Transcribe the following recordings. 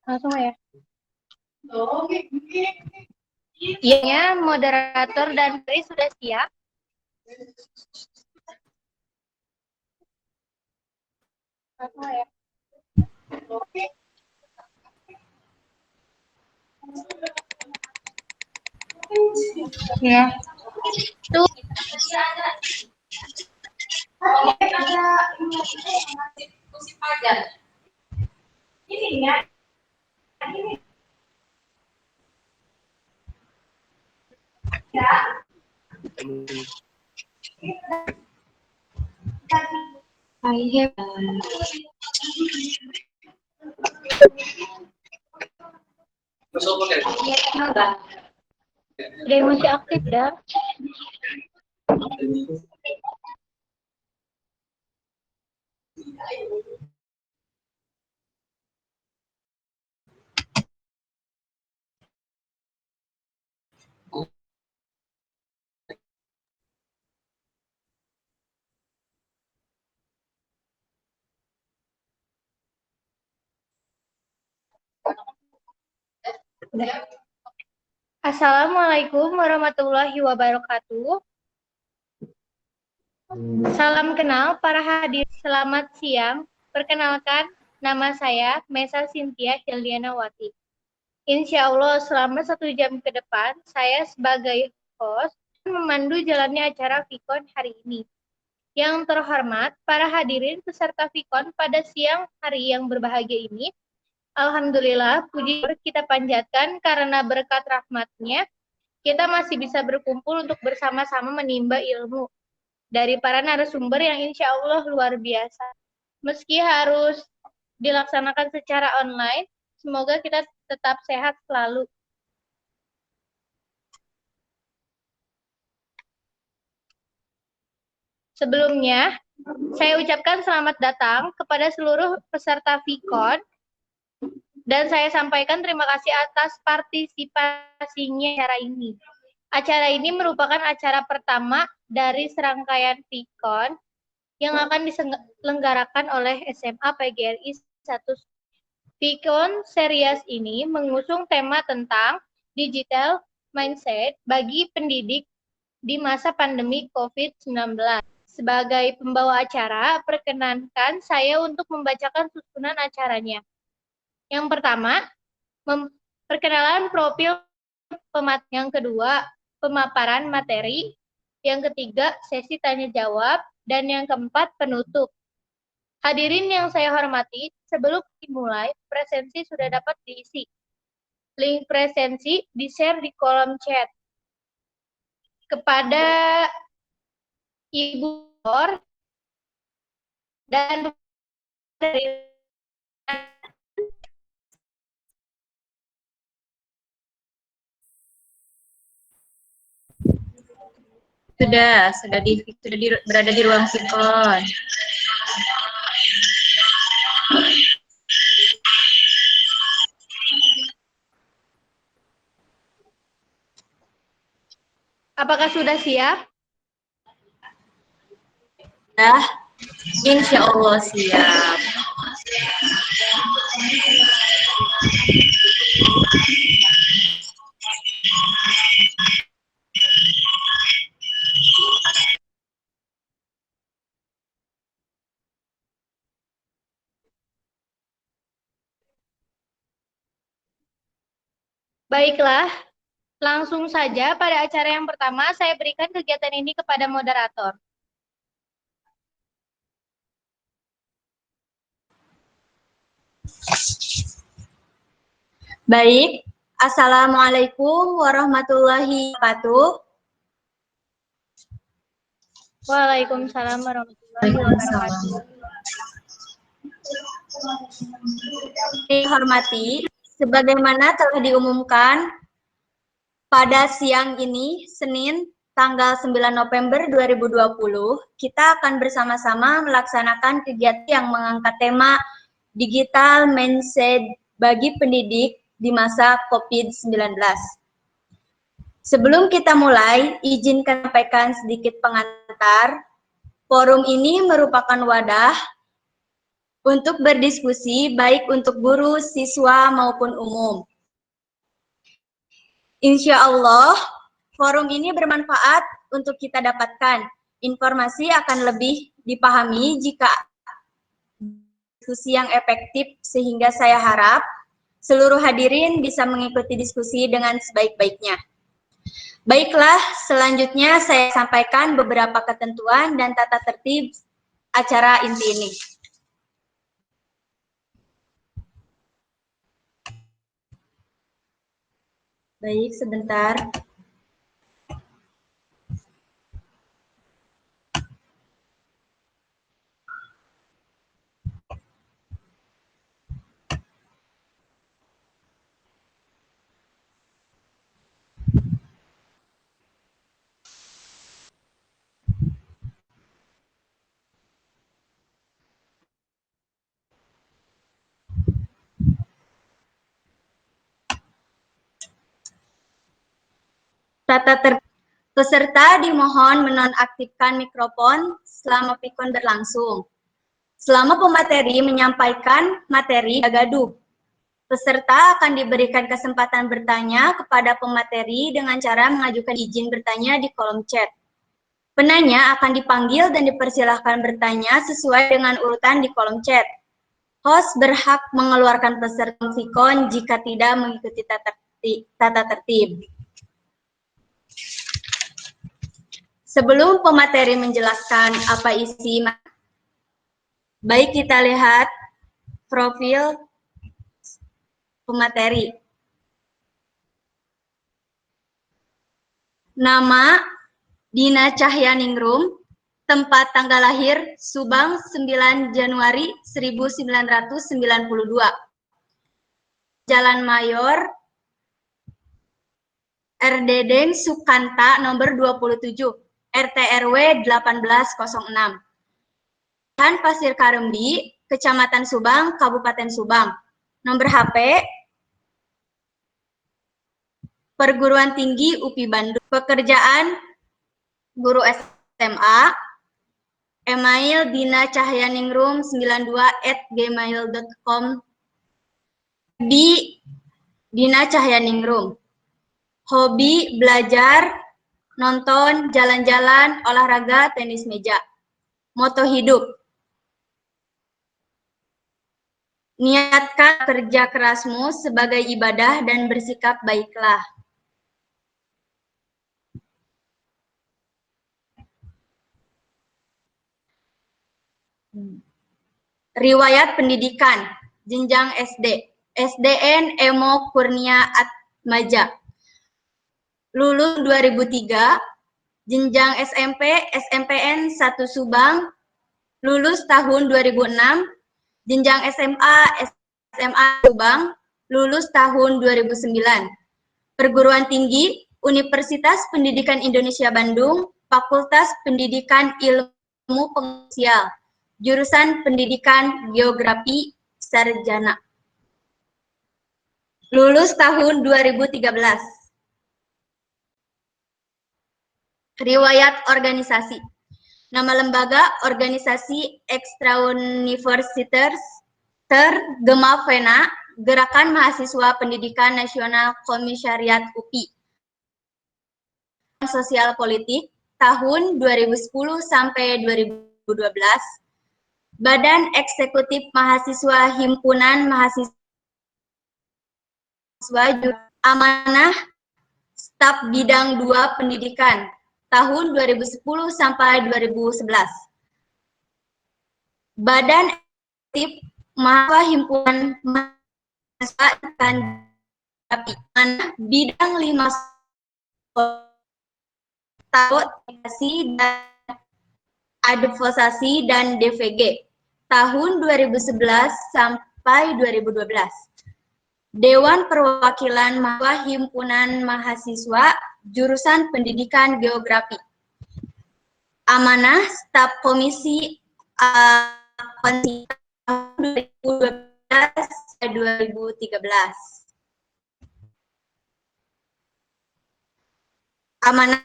Langsung ya. Iya, moderator dan Tri sudah siap. Langsung ya. Ya. Tuh. Ini ya. I have udah masih aktif dah. Assalamualaikum warahmatullahi wabarakatuh. Salam kenal para hadirin, selamat siang. Perkenalkan, nama saya Mesa Cynthia Hildianawati. Insya Allah selama 1 jam ke depan, saya sebagai host memandu jalannya acara Vikon hari ini. Yang terhormat, para hadirin peserta Vikon pada siang hari yang berbahagia ini, alhamdulillah, puji kita panjatkan karena berkat rahmat-Nya, kita masih bisa berkumpul untuk bersama-sama menimba ilmu dari para narasumber yang insya Allah luar biasa. Meski harus dilaksanakan secara online, semoga kita tetap sehat selalu. Sebelumnya, saya ucapkan selamat datang kepada seluruh peserta Vikon dan saya sampaikan terima kasih atas partisipasinya acara ini. Acara ini merupakan acara pertama dari serangkaian Vikon yang akan diselenggarakan oleh SMA PGRI 1. Vikon series ini mengusung tema tentang digital mindset bagi pendidik di masa pandemi COVID-19. Sebagai pembawa acara, perkenankan saya untuk membacakan susunan acaranya. Yang pertama, perkenalan profil pemateri. Yang kedua, pemaparan materi. Yang ketiga, sesi tanya jawab. Dan yang keempat, penutup. Hadirin yang saya hormati, sebelum dimulai, presensi sudah dapat diisi. Link presensi di-share di kolom chat. Kepada Ibu dan dari sudah berada di ruang Vikon. Apakah sudah siap? Insya Allah siap. Baiklah, langsung saja pada acara yang pertama saya berikan kegiatan ini kepada moderator. Baik, Assalamualaikum warahmatullahi wabarakatuh. Waalaikumsalam warahmatullahi wabarakatuh. Dihormati, sebagaimana telah diumumkan pada siang ini, Senin, tanggal 9 November 2020, kita akan bersama-sama melaksanakan kegiatan yang mengangkat tema digital mindset bagi pendidik di masa COVID-19. Sebelum kita mulai, izinkan sampaikan sedikit pengantar. Forum ini merupakan wadah untuk berdiskusi baik untuk guru, siswa, maupun umum. Insya Allah, forum ini bermanfaat untuk kita dapatkan. Informasi akan lebih dipahami jika diskusi yang efektif, sehingga saya harap seluruh hadirin bisa mengikuti diskusi dengan sebaik-baiknya. Baiklah, selanjutnya saya sampaikan beberapa ketentuan dan tata tertib acara inti ini. Baik, sebentar. Tata tertib. Peserta dimohon menonaktifkan mikrofon selama pikon berlangsung. Selama pemateri menyampaikan materi gaduh, peserta akan diberikan kesempatan bertanya kepada pemateri dengan cara mengajukan izin bertanya di kolom chat. Penanya akan dipanggil dan dipersilahkan bertanya sesuai dengan urutan di kolom chat. Host berhak mengeluarkan peserta pikon jika tidak mengikuti tata tertib. Sebelum pemateri menjelaskan apa isi, baik kita lihat profil pemateri. Nama, Dina Cahyaningrum, tempat tanggal lahir, Subang, 9 Januari 1992. Jalan Mayor, RDD Sukanta, nomor 27. RT RW 1806. Pasir Karembi, Kecamatan Subang, Kabupaten Subang. Nomor HP, Perguruan Tinggi UPI Bandung. Pekerjaan, guru SMA. Email dinacahyaningrum92@gmail.com. Di Dina Cahyaningrum. Hobi, belajar, nonton, jalan-jalan, olahraga, tenis meja. Moto hidup. Niatkan kerja kerasmu sebagai ibadah dan bersikap baiklah. Riwayat pendidikan, jenjang SD. SDN Emo Kurnia Atmaja. Lulus 2003, jenjang SMP, SMPN 1 Subang, lulus tahun 2006, jenjang SMA, SMA Subang, lulus tahun 2009. Perguruan tinggi, Universitas Pendidikan Indonesia Bandung, Fakultas Pendidikan Ilmu Pengetahuan, jurusan Pendidikan Geografi Sarjana. Lulus tahun 2013. Riwayat organisasi. Nama lembaga organisasi extra-universitas Gemavena, Gerakan Mahasiswa Pendidikan Nasional Komisariat UPI. Sosial politik tahun 2010 sampai 2012. Badan Eksekutif Mahasiswa Himpunan Mahasiswa Amanah Staf Bidang 2 Pendidikan tahun 2010 sampai 2011. Badan Eksekutif Mahasiswa Himpunan Mahasiswa Bidang 5 Komunikasi dan Advokasi dan DVG tahun 2011 sampai 2012. Dewan Perwakilan Mahasiswa Himpunan Mahasiswa jurusan Pendidikan Geografi. Amanah Staf Komisi 2012-2013. Amanah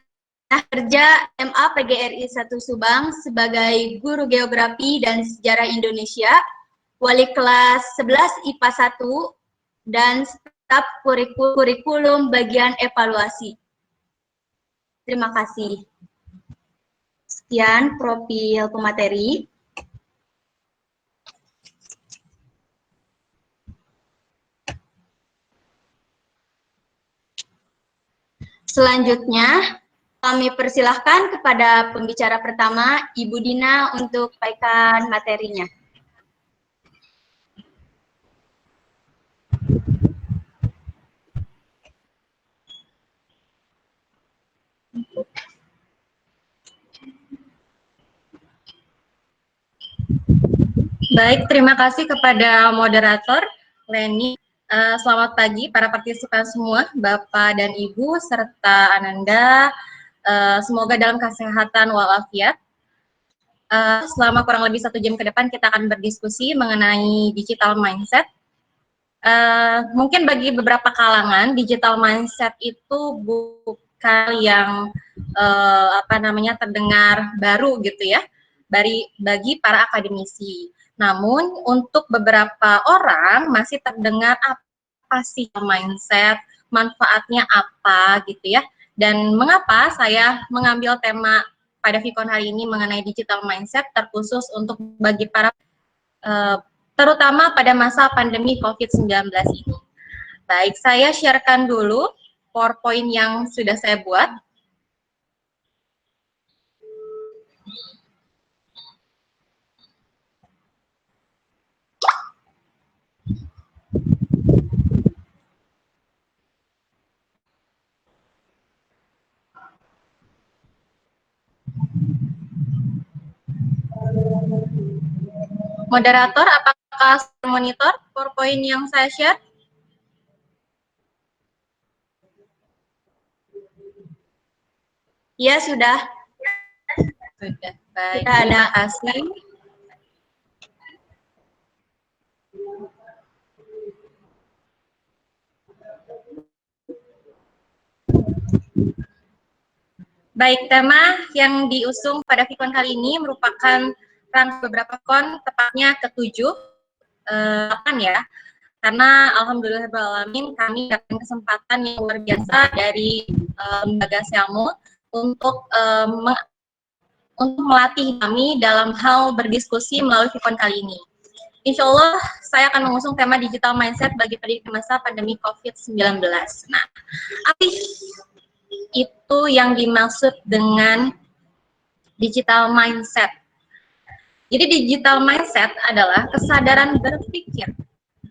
kerja MA PGRI 1 Subang sebagai guru geografi dan sejarah Indonesia wali kelas 11 IPA 1, dan staf kurikulum bagian evaluasi. Terima kasih. Sekian profil pemateri. Selanjutnya, kami persilahkan kepada pembicara pertama, Ibu Dina, untuk sampaikan materinya. Baik, terima kasih kepada moderator Leni. Selamat pagi para partisipan semua, Bapak dan Ibu, serta Ananda. Semoga dalam kesehatan walafiat. Selama kurang lebih 1 jam ke depan kita akan berdiskusi mengenai digital mindset. Mungkin bagi beberapa kalangan, digital mindset itu bukan yang terdengar baru gitu ya, bagi para akademisi. Namun untuk beberapa orang masih terdengar apa sih mindset, manfaatnya apa gitu ya. Dan mengapa saya mengambil tema pada Vicon hari ini mengenai digital mindset terkhusus untuk bagi para terutama pada masa pandemi COVID-19 ini. Baik, saya sharekan dulu PowerPoint yang sudah saya buat. Moderator, apakah monitor PowerPoint yang saya share? Ya, sudah. Sudah, baik. Sudah Terima ada. kasih. Baik, tema yang diusung pada Vicon kali ini merupakan rangkaian beberapa kon, tepatnya ke-7, ya. Karena alhamdulillahirrahmanirrahim kami dapat kesempatan yang luar biasa dari lembaga Selmo untuk melatih kami dalam hal berdiskusi melalui Vicon kali ini. Insya Allah saya akan mengusung tema digital mindset bagi pendidik masa pandemi COVID-19. Nah, apa itu yang dimaksud dengan digital mindset? Jadi digital mindset adalah kesadaran berpikir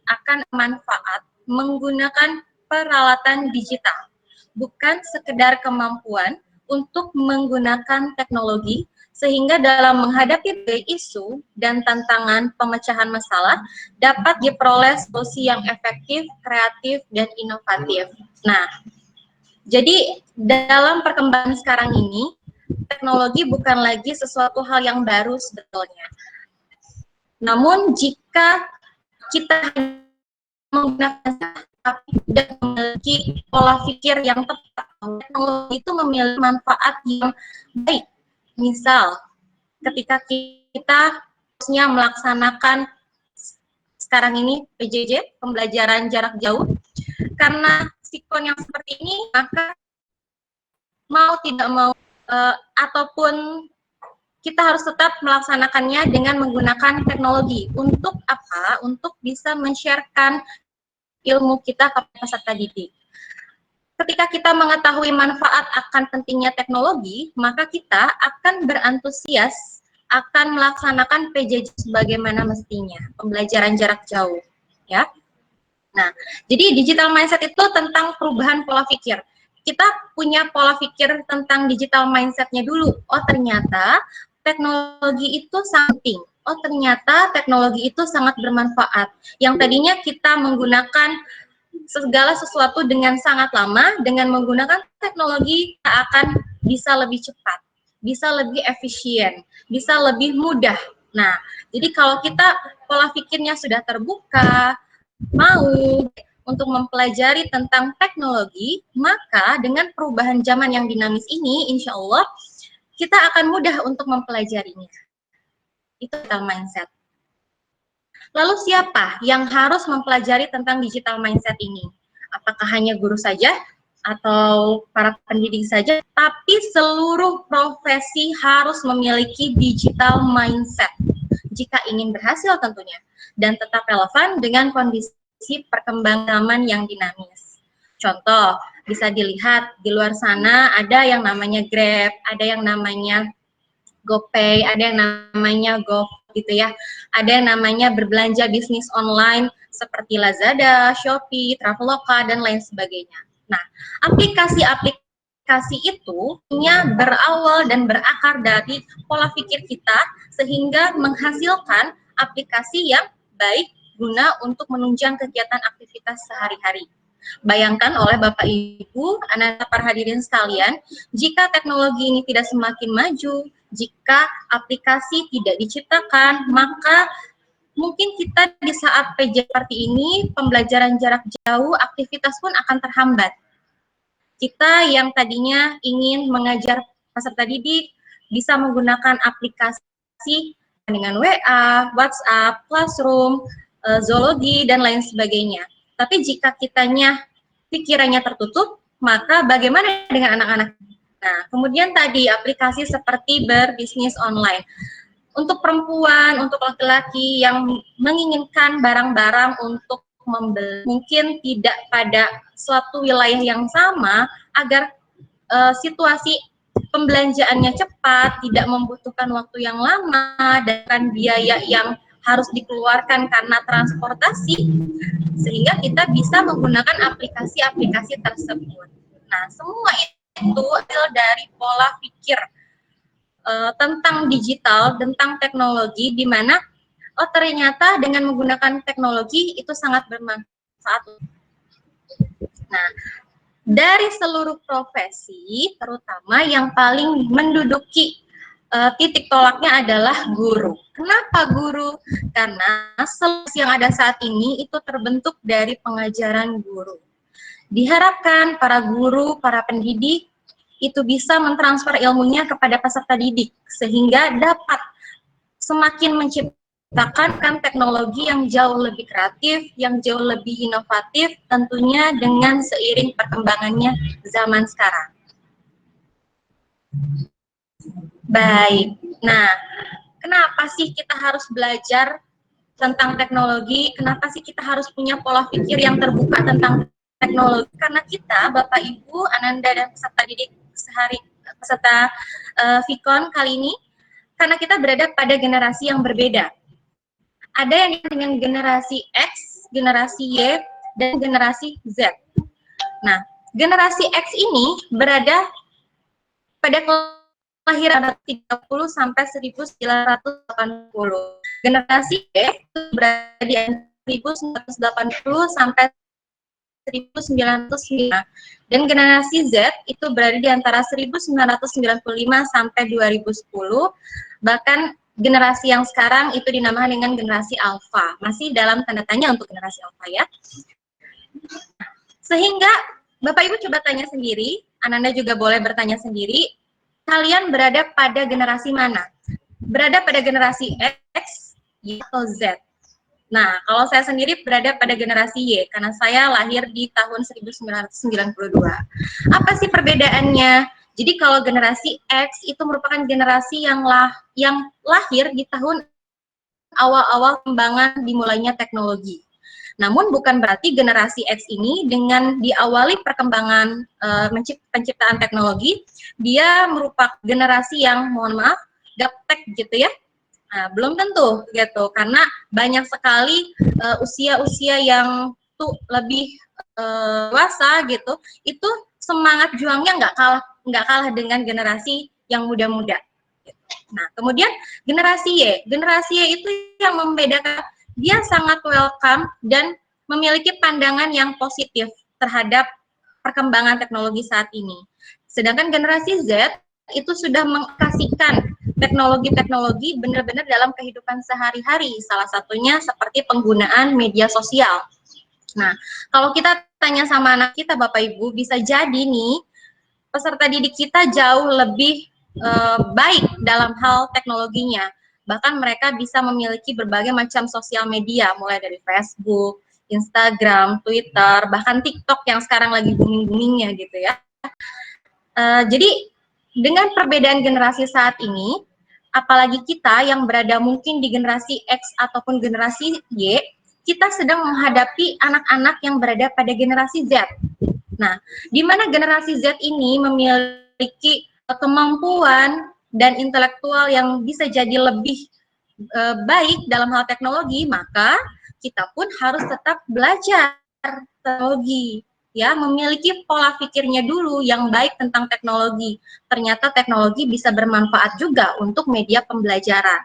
akan manfaat menggunakan peralatan digital, bukan sekedar kemampuan untuk menggunakan teknologi, sehingga dalam menghadapi isu dan tantangan pemecahan masalah dapat diperoleh solusi yang efektif, kreatif, dan inovatif. Nah, jadi dalam perkembangan sekarang ini, teknologi bukan lagi sesuatu hal yang baru sebetulnya. Namun jika kita menggunakan dan memiliki pola pikir yang tepat, teknologi itu memiliki manfaat yang baik. Misal, ketika kita harusnya melaksanakan sekarang ini PJJ, pembelajaran jarak jauh, karena sikon yang seperti ini, maka mau tidak mau ataupun kita harus tetap melaksanakannya dengan menggunakan teknologi. Untuk apa? Untuk bisa men-sharekan ilmu kita kepada peserta didik. Ketika kita mengetahui manfaat akan pentingnya teknologi, maka kita akan berantusias akan melaksanakan PJJ sebagaimana mestinya, pembelajaran jarak jauh, ya. Nah, jadi digital mindset itu tentang perubahan pola pikir. Kita punya pola pikir tentang digital mindset-nya dulu. Oh, ternyata teknologi itu sangat penting. Oh, ternyata teknologi itu sangat bermanfaat. Yang tadinya kita menggunakan segala sesuatu dengan sangat lama, dengan menggunakan teknologi kita akan bisa lebih cepat, bisa lebih efisien, bisa lebih mudah. Nah, jadi kalau kita pola pikirnya sudah terbuka, mau untuk mempelajari tentang teknologi, maka dengan perubahan zaman yang dinamis ini, insya Allah kita akan mudah untuk mempelajarinya. Itu digital mindset. Lalu siapa yang harus mempelajari tentang digital mindset ini? Apakah hanya guru saja atau para pendidik saja? Tapi seluruh profesi harus memiliki digital mindset jika ingin berhasil tentunya dan tetap relevan dengan kondisi perkembangan zaman yang dinamis. Contoh, bisa dilihat di luar sana ada yang namanya Grab, ada yang namanya GoPay, ada yang namanya GoFood gitu ya. Ada yang namanya berbelanja bisnis online seperti Lazada, Shopee, Traveloka, dan lain sebagainya. Nah, aplikasi itu berawal dan berakar dari pola pikir kita sehingga menghasilkan aplikasi yang baik guna untuk menunjang kegiatan aktivitas sehari-hari. Bayangkan oleh Bapak Ibu, anak para hadirin sekalian, jika teknologi ini tidak semakin maju, jika aplikasi tidak diciptakan, maka mungkin kita di saat PJ seperti ini, pembelajaran jarak jauh, aktivitas pun akan terhambat. Kita yang tadinya ingin mengajar peserta didik bisa menggunakan aplikasi dengan WA, WhatsApp, Classroom, Zoologi, dan lain sebagainya. Tapi jika kitanya pikirannya tertutup, maka bagaimana dengan anak-anak? Nah, kemudian tadi aplikasi seperti berbisnis online. Untuk perempuan, untuk laki-laki yang menginginkan barang-barang untuk membeli, mungkin tidak pada suatu wilayah yang sama, agar situasi pembelanjaannya cepat, tidak membutuhkan waktu yang lama, dan biaya yang harus dikeluarkan karena transportasi, sehingga kita bisa menggunakan aplikasi-aplikasi tersebut. Nah, semua itu hasil dari pola pikir tentang digital, tentang teknologi, di mana ternyata dengan menggunakan teknologi itu sangat bermanfaat. Nah, dari seluruh profesi, terutama yang paling menduduki titik tolaknya adalah guru. Kenapa guru? Karena solusi yang ada saat ini itu terbentuk dari pengajaran guru. Diharapkan para guru, para pendidik itu bisa mentransfer ilmunya kepada peserta didik sehingga dapat semakin menciptakan teknologi yang jauh lebih kreatif, yang jauh lebih inovatif, tentunya dengan seiring perkembangannya zaman sekarang. Baik, nah kenapa sih kita harus belajar tentang teknologi? Kenapa sih kita harus punya pola pikir yang terbuka tentang teknologi? Karena kita, Bapak Ibu, Ananda dan peserta didik peserta Vicon kali ini, karena kita berada pada generasi yang berbeda. Ada yang dengan generasi X, generasi Y, dan generasi Z. Nah, generasi X ini berada pada kelahiran 30 sampai 1980. Generasi Y itu berada di 1980 sampai 1909, dan generasi Z itu berada di antara 1995 sampai 2010. Bahkan generasi yang sekarang itu dinamakan dengan generasi Alpha. Masih dalam tanda tanya untuk generasi Alpha ya. Sehingga Bapak Ibu coba tanya sendiri, Ananda juga boleh bertanya sendiri, kalian berada pada generasi mana? Berada pada generasi X, Y, atau Z? Nah, kalau saya sendiri berada pada generasi Y, karena saya lahir di tahun 1992. Apa sih perbedaannya? Jadi kalau generasi X itu merupakan generasi yang lahir di tahun awal-awal kembangan dimulainya teknologi. Namun bukan berarti generasi X ini dengan diawali perkembangan penciptaan teknologi, dia merupakan generasi yang, mohon maaf, gaptek gitu ya. Nah, belum tentu gitu, karena banyak sekali usia-usia yang tuh lebih dewasa gitu, itu semangat juangnya nggak kalah dengan generasi yang muda-muda. Nah, kemudian generasi Y itu yang membedakan, dia sangat welcome dan memiliki pandangan yang positif terhadap perkembangan teknologi saat ini. Sedangkan generasi Z itu sudah mengaplikasikan teknologi-teknologi benar-benar dalam kehidupan sehari-hari, salah satunya seperti penggunaan media sosial. Nah, kalau kita tanya sama anak kita, Bapak Ibu, bisa jadi nih peserta didik kita jauh lebih baik dalam hal teknologinya. Bahkan mereka bisa memiliki berbagai macam sosial media, mulai dari Facebook, Instagram, Twitter, bahkan TikTok yang sekarang lagi booming-boomingnya gitu ya. Jadi dengan perbedaan generasi saat ini, apalagi kita yang berada mungkin di generasi X ataupun generasi Y, kita sedang menghadapi anak-anak yang berada pada generasi Z. Nah, di mana generasi Z ini memiliki kemampuan dan intelektual yang bisa jadi lebih baik dalam hal teknologi, maka kita pun harus tetap belajar teknologi, ya, memiliki pola pikirnya dulu yang baik tentang teknologi. Ternyata teknologi bisa bermanfaat juga untuk media pembelajaran.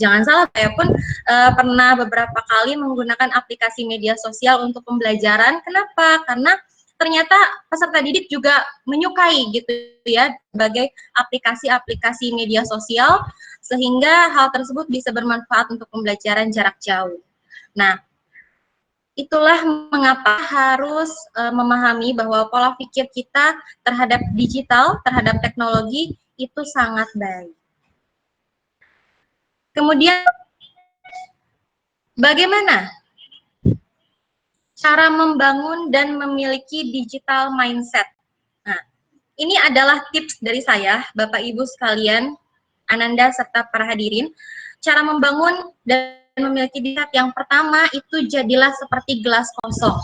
Jangan salah, saya pun pernah beberapa kali menggunakan aplikasi media sosial untuk pembelajaran. Kenapa? Karena ternyata peserta didik juga menyukai gitu ya sebagai aplikasi-aplikasi media sosial, sehingga hal tersebut bisa bermanfaat untuk pembelajaran jarak jauh. Nah, itulah mengapa harus memahami bahwa pola pikir kita terhadap digital, terhadap teknologi itu sangat baik. Kemudian, bagaimana cara membangun dan memiliki digital mindset? Nah, ini adalah tips dari saya, Bapak Ibu sekalian, Ananda serta para hadirin. Cara membangun dan memiliki digital yang pertama itu jadilah seperti gelas kosong.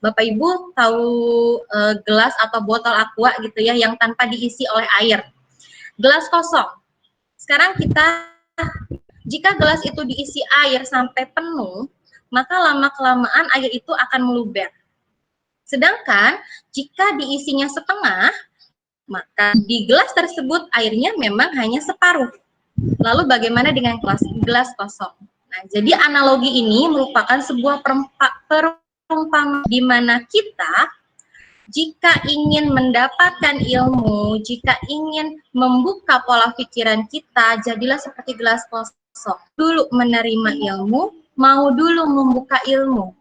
Bapak Ibu tahu gelas atau botol aqua gitu ya yang tanpa diisi oleh air. Gelas kosong. Sekarang jika gelas itu diisi air sampai penuh, maka lama-kelamaan air itu akan meluber. Sedangkan jika diisinya setengah, maka di gelas tersebut airnya memang hanya separuh. Lalu bagaimana dengan gelas kosong? Nah, jadi analogi ini merupakan sebuah perumpamaan di mana kita jika ingin mendapatkan ilmu, jika ingin membuka pola pikiran kita, jadilah seperti gelas kosong. Dulu menerima ilmu, mau dulu membuka ilmu.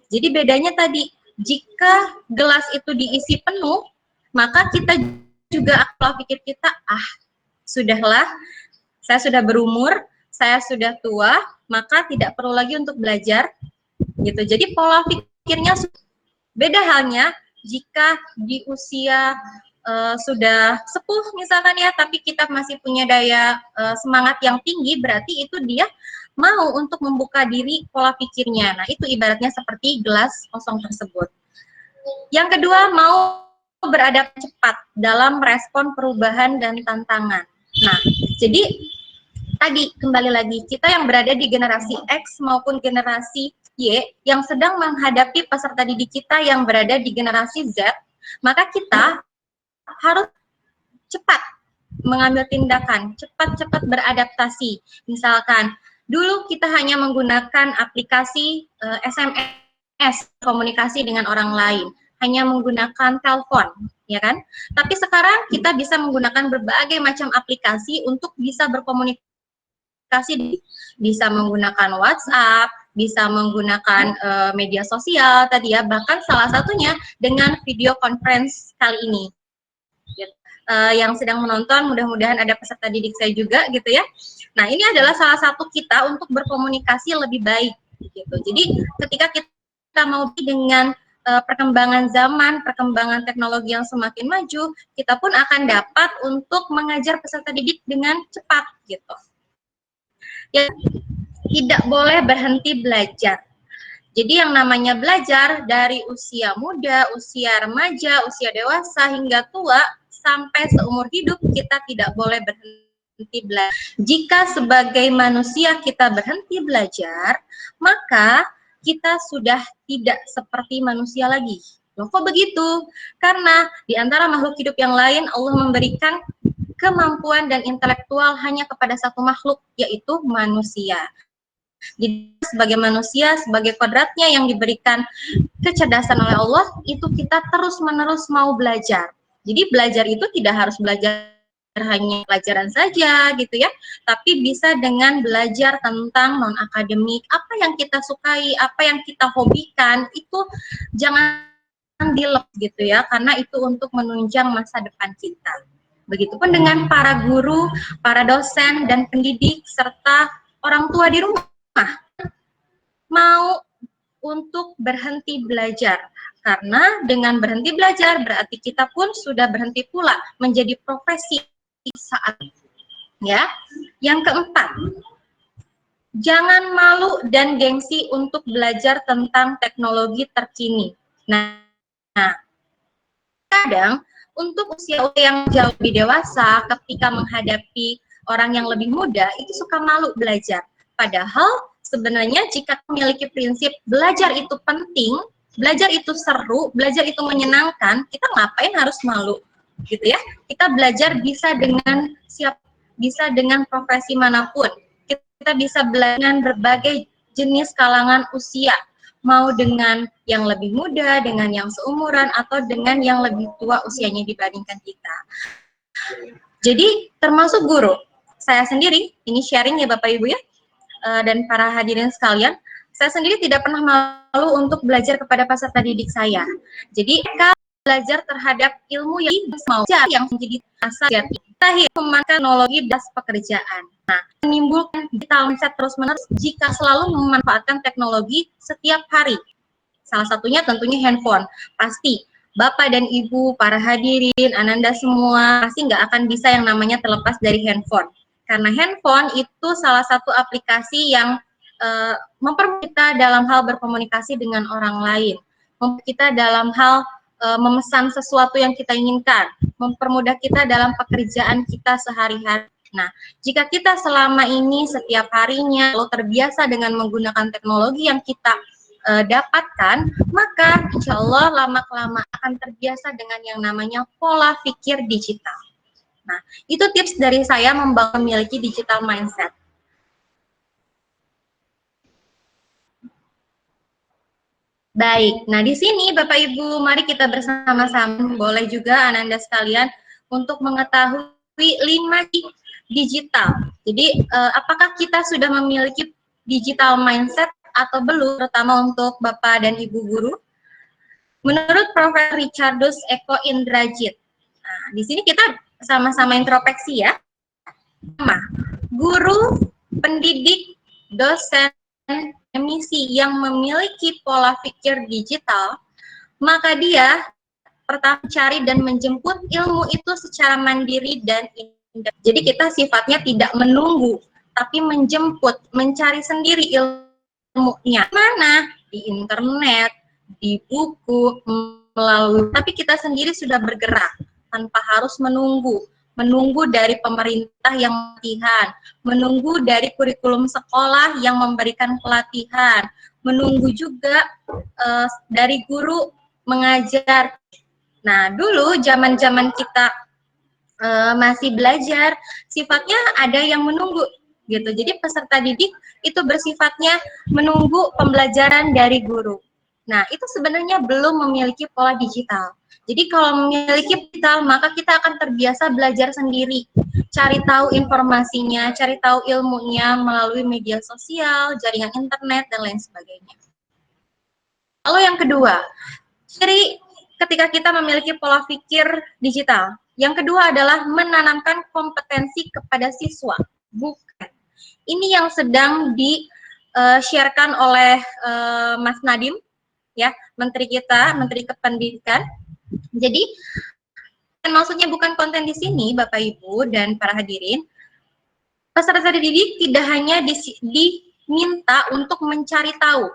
Jadi bedanya tadi, jika gelas itu diisi penuh, maka kita juga pola pikir kita, sudahlah, saya sudah berumur, saya sudah tua, maka tidak perlu lagi untuk belajar, gitu. Jadi pola pikirnya beda halnya jika di usia sudah sepuh misalkan ya, tapi kita masih punya daya semangat yang tinggi, berarti itu dia mau untuk membuka diri pola pikirnya. Nah, itu ibaratnya seperti gelas kosong tersebut. Yang kedua, mau beradaptasi cepat dalam respon perubahan dan tantangan. Nah, jadi tadi kembali lagi, kita yang berada di generasi X maupun generasi Y yang sedang menghadapi peserta didik kita yang berada di generasi Z, maka kita harus cepat mengambil tindakan, cepat-cepat beradaptasi. Misalkan, dulu kita hanya menggunakan aplikasi SMS, komunikasi dengan orang lain, hanya menggunakan telepon, ya kan? Tapi sekarang kita bisa menggunakan berbagai macam aplikasi untuk bisa berkomunikasi, bisa menggunakan WhatsApp, bisa menggunakan media sosial tadi ya, bahkan salah satunya dengan video conference kali ini. Yang sedang menonton, mudah-mudahan ada peserta didik saya juga gitu ya. Nah, ini adalah salah satu kita untuk berkomunikasi lebih baik gitu. Jadi ketika kita mau dengan perkembangan zaman, perkembangan teknologi yang semakin maju, kita pun akan dapat untuk mengajar peserta didik dengan cepat gitu. Ya, tidak boleh berhenti belajar. Jadi yang namanya belajar dari usia muda, usia remaja, usia dewasa hingga tua sampai seumur hidup kita tidak boleh berhenti belajar. Jika sebagai manusia kita berhenti belajar, maka kita sudah tidak seperti manusia lagi. Loh, kok begitu? Karena di antara makhluk hidup yang lain Allah memberikan kemampuan dan intelektual hanya kepada satu makhluk, yaitu manusia. Jadi sebagai manusia, sebagai kodratnya yang diberikan kecerdasan oleh Allah, itu kita terus-menerus mau belajar. Jadi belajar itu tidak harus belajar hanya pelajaran saja gitu ya, tapi bisa dengan belajar tentang non-akademik, apa yang kita sukai, apa yang kita hobikan, itu jangan dilep gitu ya, karena itu untuk menunjang masa depan kita. Begitupun dengan para guru, para dosen, dan pendidik, serta orang tua di rumah. Mau untuk berhenti belajar. Karena dengan berhenti belajar, berarti kita pun sudah berhenti pula menjadi profesi saat ini. Ya. Yang keempat, jangan malu dan gengsi untuk belajar tentang teknologi terkini. Nah, kadang untuk usia yang jauh lebih dewasa, ketika menghadapi orang yang lebih muda, itu suka malu belajar. Padahal sebenarnya jika memiliki prinsip belajar itu penting, belajar itu seru, belajar itu menyenangkan, kita ngapain harus malu, gitu ya? Kita belajar bisa dengan bisa dengan profesi manapun. Kita bisa belajar dengan berbagai jenis kalangan usia, mau dengan yang lebih muda, dengan yang seumuran, atau dengan yang lebih tua usianya dibandingkan kita. Jadi termasuk guru. Saya sendiri, ini sharing ya Bapak Ibu ya, dan para hadirin sekalian, saya sendiri tidak pernah malu untuk belajar kepada peserta didik saya. Jadi mereka belajar terhadap ilmu yang menjadi asal jati. Terakhir, memakai teknologi das pekerjaan. Nah, menimbulkan digital mindset terus-menerus jika selalu memanfaatkan teknologi setiap hari. Salah satunya tentunya handphone. Pasti Bapak dan Ibu, para hadirin, Ananda semua, pasti nggak akan bisa yang namanya terlepas dari handphone. Karena handphone itu salah satu aplikasi yang mempermudah kita dalam hal berkomunikasi dengan orang lain. Mempermudah kita dalam hal memesan sesuatu yang kita inginkan. Mempermudah kita dalam pekerjaan kita sehari-hari. Nah, jika kita selama ini setiap harinya terbiasa dengan menggunakan teknologi yang kita dapatkan, maka insya Allah lama-kelamaan akan terbiasa dengan yang namanya pola pikir digital. Nah, itu tips dari saya memiliki digital mindset. Baik, nah di sini Bapak Ibu, mari kita bersama-sama, boleh juga Ananda sekalian, untuk mengetahui 5 digital. Jadi, apakah kita sudah memiliki digital mindset atau belum, terutama untuk Bapak dan Ibu guru? Menurut Profesor Richardus Eko Indrajit, nah, di sini kita sama-sama introspeksi ya. Guru, pendidik, dosen, emisi yang memiliki pola pikir digital, maka dia pertama cari dan menjemput ilmu itu secara mandiri dan independen. Jadi kita sifatnya tidak menunggu, tapi menjemput, mencari sendiri ilmunya. Mana? Di internet, di buku, melalui, tapi kita sendiri sudah bergerak tanpa harus menunggu dari pemerintah yang pelatihan, menunggu dari kurikulum sekolah yang memberikan pelatihan, menunggu juga dari guru mengajar. Nah, dulu zaman-zaman kita masih belajar, sifatnya ada yang menunggu gitu. Jadi peserta didik itu bersifatnya menunggu pembelajaran dari guru. Nah, itu sebenarnya belum memiliki pola digital. Jadi kalau memiliki digital, maka kita akan terbiasa belajar sendiri, cari tahu informasinya, cari tahu ilmunya melalui media sosial, jaringan internet, dan lain sebagainya. Lalu yang kedua, ciri ketika kita memiliki pola pikir digital. Yang kedua adalah menanamkan kompetensi kepada siswa. Bukan. Ini yang sedang di-sharekan oleh Mas Nadiem, ya, Menteri kita, Menteri Kependidikan. Jadi, maksudnya bukan konten di sini, Bapak Ibu dan para hadirin. Peserta didik tidak hanya diminta untuk mencari tahu.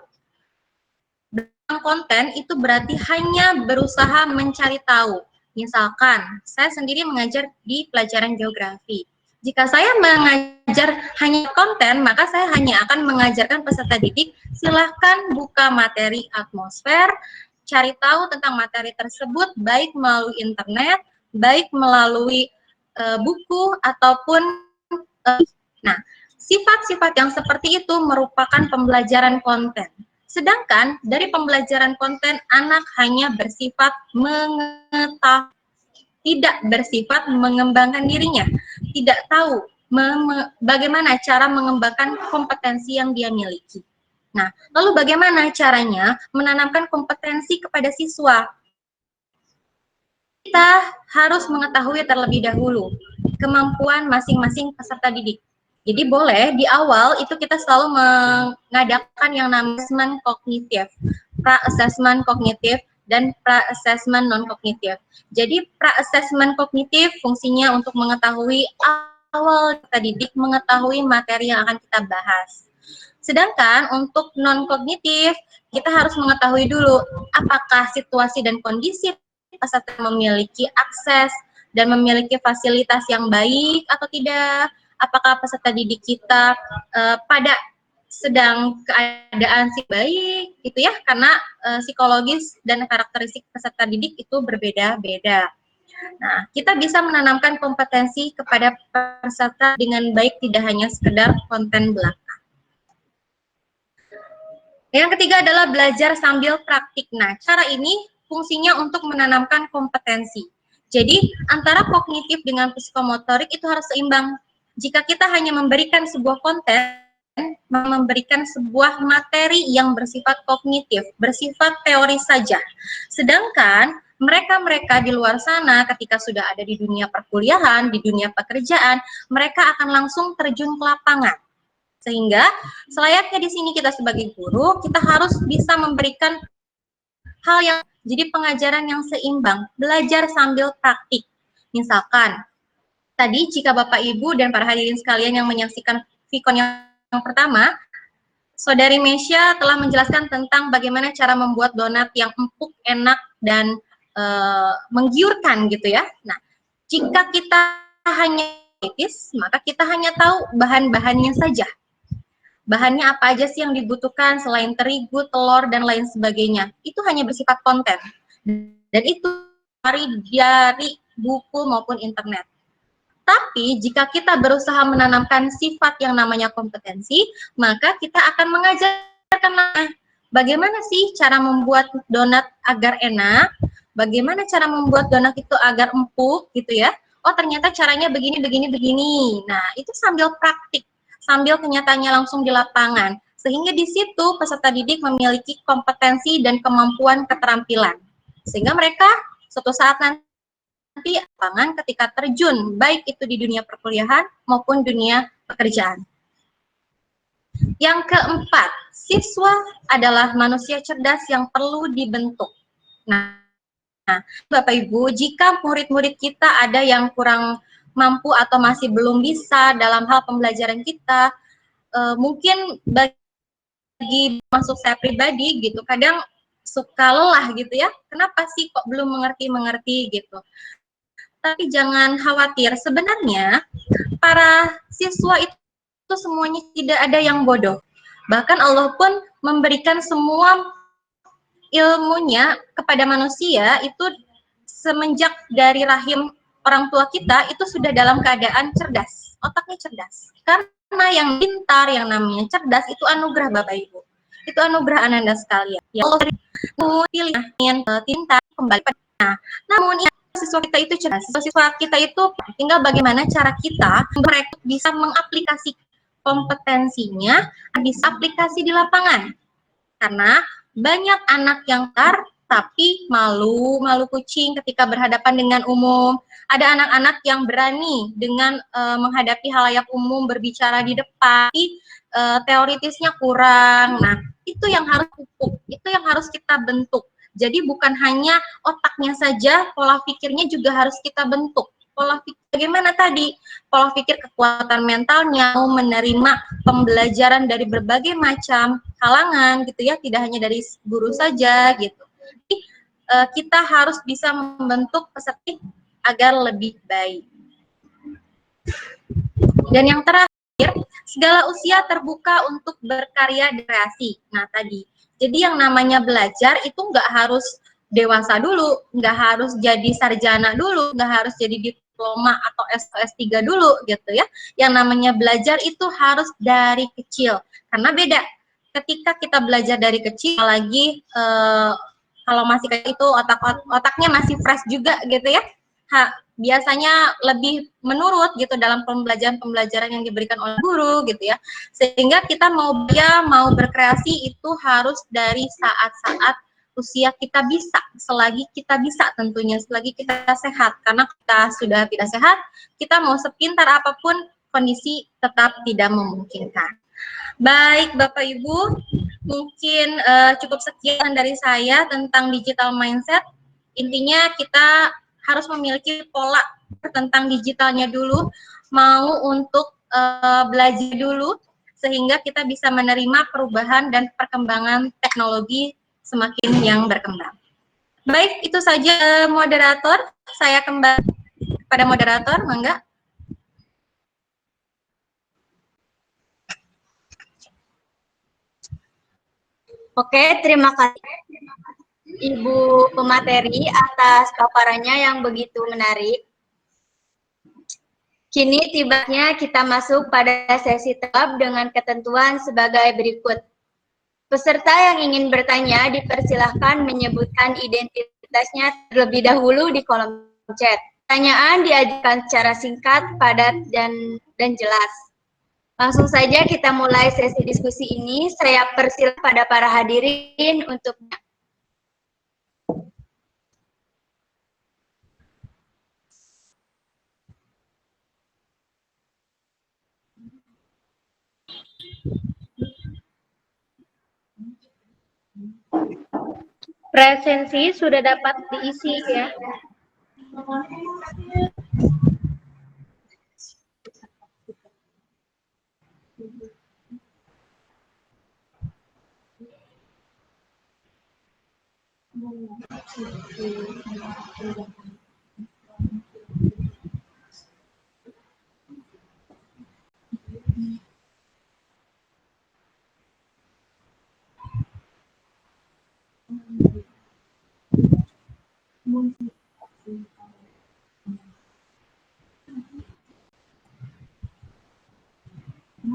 Konten itu berarti hanya berusaha mencari tahu. Misalkan, saya sendiri mengajar di pelajaran geografi. Jika saya mengajar hanya konten, maka saya hanya akan mengajarkan peserta didik, silahkan buka materi atmosfer, cari tahu tentang materi tersebut, baik melalui internet, baik melalui buku, ataupun nah, sifat-sifat yang seperti itu merupakan pembelajaran konten. Sedangkan dari pembelajaran konten, anak hanya bersifat mengetahui, tidak bersifat mengembangkan dirinya, tidak tahu bagaimana cara mengembangkan kompetensi yang dia miliki. Nah, lalu bagaimana caranya menanamkan kompetensi kepada siswa? Kita harus mengetahui terlebih dahulu kemampuan masing-masing peserta didik. Jadi boleh di awal itu kita selalu mengadakan yang namanya assessment kognitif, pra-assessment kognitif, dan pra-assessment non-kognitif. Jadi pra-assessment kognitif fungsinya untuk mengetahui awal kita didik, mengetahui materi yang akan kita bahas. Sedangkan untuk non-kognitif, kita harus mengetahui dulu apakah situasi dan kondisi peserta memiliki akses dan memiliki fasilitas yang baik atau tidak, apakah peserta didik kita pada sedang keadaan baik gitu ya, karena psikologis dan karakteristik peserta didik itu berbeda-beda. Nah, kita bisa menanamkan kompetensi kepada peserta dengan baik, tidak hanya sekedar konten belaka. Yang ketiga adalah belajar sambil praktik. Nah, cara ini fungsinya untuk menanamkan kompetensi. Jadi, antara kognitif dengan psikomotorik itu harus seimbang. Jika kita hanya memberikan sebuah konten, memberikan sebuah materi yang bersifat kognitif, bersifat teori saja. Sedangkan mereka-mereka di luar sana ketika sudah ada di dunia perkuliahan, di dunia pekerjaan, mereka akan langsung terjun ke lapangan. Sehingga selayaknya di sini kita sebagai guru, kita harus bisa memberikan hal yang jadi pengajaran yang seimbang, belajar sambil praktik. Misalkan, tadi jika Bapak Ibu dan para hadirin sekalian yang menyaksikan Vicon yang pertama, Saudari Mesya telah menjelaskan tentang bagaimana cara membuat donat yang empuk, enak, dan menggiurkan gitu ya. Nah, jika kita hanya kritis, maka kita hanya tahu bahan-bahannya saja. Bahannya apa aja sih yang dibutuhkan selain terigu, telur, dan lain sebagainya. Itu hanya bersifat konten. Dan itu dari buku maupun internet. Tapi jika kita berusaha menanamkan sifat yang namanya kompetensi, maka kita akan mengajarkan bagaimana sih cara membuat donat agar enak, bagaimana cara membuat donat itu agar empuk gitu ya. Oh ternyata caranya begini, begini, begini. Nah itu sambil praktik, sambil kenyataannya langsung di lapangan. Sehingga di situ peserta didik memiliki kompetensi dan kemampuan keterampilan. Sehingga mereka suatu saat nanti lapangan ketika terjun, baik itu di dunia perkuliahan maupun dunia pekerjaan. Yang keempat, siswa adalah manusia cerdas yang perlu dibentuk. Nah, Bapak Ibu, jika murid-murid kita ada yang kurang mampu atau masih belum bisa dalam hal pembelajaran kita, mungkin bagi masuk saya pribadi gitu, kadang suka lelah gitu ya, kenapa sih kok belum mengerti gitu. Tapi jangan khawatir, sebenarnya para siswa itu semuanya tidak ada yang bodoh. Bahkan Allah pun memberikan semua ilmunya kepada manusia itu semenjak dari rahim orang tua kita itu sudah dalam keadaan cerdas, otaknya cerdas. Karena yang pintar, yang namanya cerdas itu anugerah Bapak Ibu. Itu anugerah Ananda sekalian. Ya Allah pilih yang pintar kembali pada. Nah, namun siswa kita itu cerdas, siswa kita itu tinggal bagaimana cara kita mereka bisa mengaplikasikan kompetensinya, bisa aplikasi di lapangan. Karena banyak anak yang tapi malu kucing ketika berhadapan dengan umum. Ada anak-anak yang berani dengan menghadapi halayak umum, berbicara di depan, teoritisnya kurang. Nah, itu yang harus pupuk, itu yang harus kita bentuk. Jadi bukan hanya otaknya saja, pola pikirnya juga harus kita bentuk. Pola pikir bagaimana tadi? Pola pikir kekuatan mentalnya, mau menerima pembelajaran dari berbagai macam kalangan gitu ya, tidak hanya dari guru saja gitu. Jadi, kita harus bisa membentuk peserta agar lebih baik. Dan yang terakhir, segala usia terbuka untuk berkarya dan kreasi. Nah tadi, jadi yang namanya belajar itu nggak harus dewasa dulu, nggak harus jadi sarjana dulu, nggak harus jadi diploma atau S3 dulu gitu ya. Yang namanya belajar itu harus dari kecil, karena beda. Ketika kita belajar dari kecil, apalagi kalau masih kayak itu otaknya masih fresh juga gitu ya, biasanya lebih menurut gitu dalam pembelajaran yang diberikan oleh guru gitu ya, sehingga kita mau berkreasi itu harus dari saat-saat usia kita bisa, selagi kita bisa tentunya, selagi kita sehat. Karena kita sudah tidak sehat, kita mau sepintar apapun, kondisi tetap tidak memungkinkan. Baik Bapak Ibu, mungkin cukup sekian dari saya tentang digital mindset. Intinya kita harus memiliki pola tentang digitalnya dulu, mau untuk belajar dulu, sehingga kita bisa menerima perubahan dan perkembangan teknologi semakin yang berkembang. Baik, itu saja moderator. Saya kembali pada moderator, mangga. Oke, terima kasih Ibu pemateri atas paparannya yang begitu menarik. Kini tibanya kita masuk pada sesi tahap dengan ketentuan sebagai berikut. Peserta yang ingin bertanya dipersilahkan menyebutkan identitasnya terlebih dahulu di kolom chat. Pertanyaan diajukan secara singkat, padat, dan jelas. Langsung saja kita mulai sesi diskusi ini. Saya persilahkan pada para hadirin untuk Presensi sudah dapat diisi ya.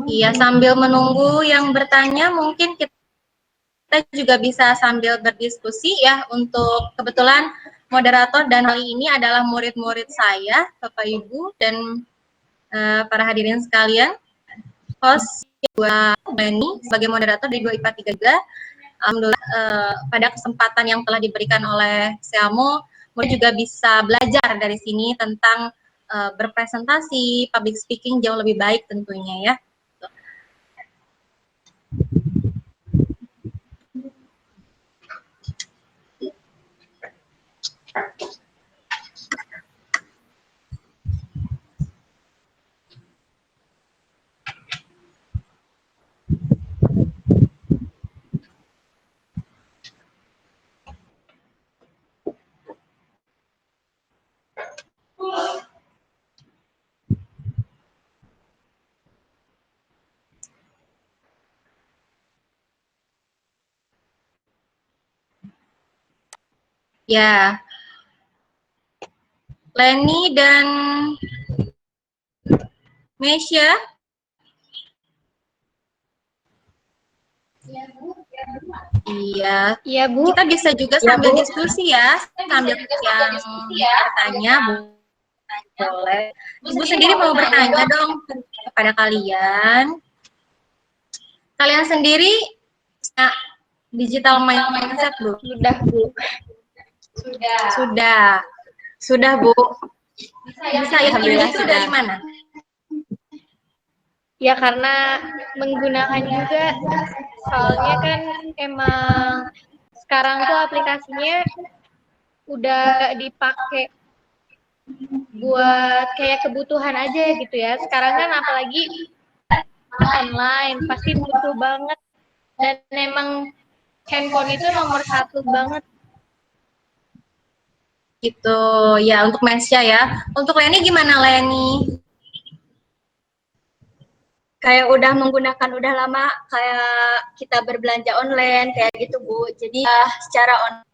Iya, sambil menunggu yang bertanya, mungkin kita juga bisa sambil berdiskusi ya. Untuk kebetulan moderator dan kali ini adalah murid-murid saya, Bapak Ibu dan para hadirin sekalian. Host dua Leni sebagai moderator di 2 IPA 3 juga. Alhamdulillah pada kesempatan yang telah diberikan oleh Seamo, murid juga bisa belajar dari sini tentang berpresentasi, public speaking jauh lebih baik tentunya ya. Ya, Leni dan Mesya. Iya. Iya, Bu. Kita bisa juga sambil diskusi ya, sambil yang bertanya, boleh. Ibu sendiri mau bertanya dong kepada kalian. Kalian sendiri digital mindset, Bu? Sudah, Bu. Sudah, Bu. Bisa ya, itu dari mana? Ya karena menggunakan juga, soalnya kan emang sekarang tuh aplikasinya udah dipakai buat kayak kebutuhan aja gitu ya. Sekarang kan apalagi online, pasti butuh banget. Dan emang handphone itu nomor 1 banget. Gitu, ya untuk Mesya ya. Untuk Leni gimana Leni? Kayak udah menggunakan udah lama, kayak kita berbelanja online kayak gitu, Bu. Jadi secara online.